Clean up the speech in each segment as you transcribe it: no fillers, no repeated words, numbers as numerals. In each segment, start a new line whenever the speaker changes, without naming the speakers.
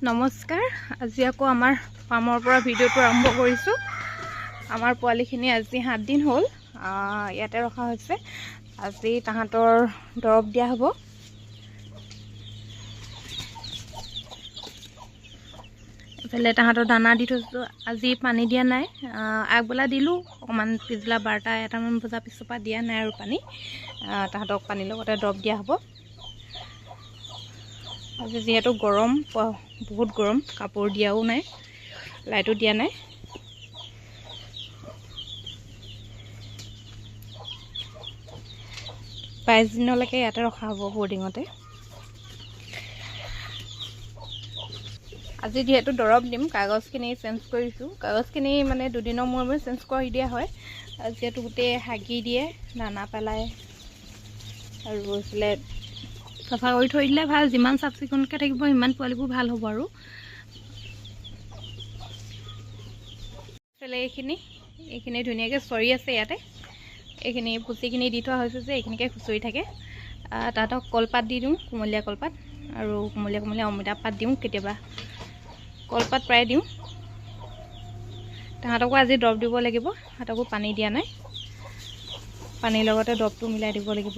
নমস্কাৰ। আজি আকৌ আমাৰ ফাৰ্মৰ পৰা ভিডিঅ'টো আৰম্ভ কৰিছোঁ। আমাৰ পোৱালিখিনি আজি 7 দিন হ'ল ইয়াতে ৰখা হৈছে। আজি তাহাঁতৰ দৰৱ দিয়া হ'ব। এইফালে তাহাঁতৰ দানা দি থৈছোঁ। আজি পানী দিয়া নাই, আগবেলা দিলোঁ অকণমান, পিছবেলা 12-1টামান বজাৰ পিছৰ পৰা দিয়া নাই আৰু পানী। তাহাঁতক পানীৰ লগতে দৰৱ দিয়া হ'ব। আজি যিহেতু গৰম, বহুত গৰম, কাপোৰ দিয়াও নাই, লাইটো দিয়া নাই। 22 দিনলৈকে ইয়াতে ৰখা হ'ব বৰ্ডিঙতে। আজি যিহেতু দৰৱ দিম, কাগজখিনি চেঞ্জ কৰিছোঁ। কাগজখিনি মানে 2 দিনৰ মূৰে মূৰে চেঞ্জ কৰি দিয়া হয়। যিহেতু গোটেই হাগি দিয়ে, দানা পেলায়, আৰু এইফালে চাফা কৰি থৈ দিলে ভাল। যিমান চাফ চিকুণকৈ থাকিব সিমান পোৱালিবোৰ ভাল হ'ব। আৰু এইখিনি ধুনীয়াকৈ চৰি আছে ইয়াতে। এইখিনি পুচিখিনি দি থোৱা হৈছে যে এইখিনিকে খুচৰি থাকে। তাহাঁতক কলপাত দি দিওঁ, কুমলীয়া কলপাত, আৰু কুমলীয়া অমিতা পাত দিওঁ, কেতিয়াবা কলপাত প্ৰায় দিওঁ। তাহাঁতকো আজি দৰৱ দিব লাগিব। তাহাঁতকো পানী দিয়া নাই, পানীৰ লগতে দৰৱটো মিলাই দিব লাগিব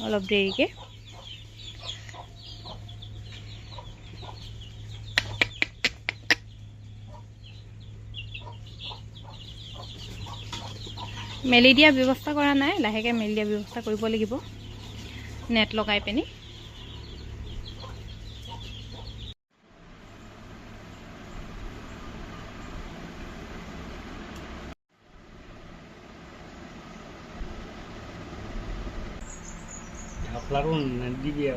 অলপ দেৰিকৈ। মেলি দিয়া ব্যৱস্থা কৰা নাই, লাহেকৈ মেলি দিয়া ব্যৱস্থা কৰিব লাগিব, নেট লগাই পিনি।
Hablaron en el vídeo.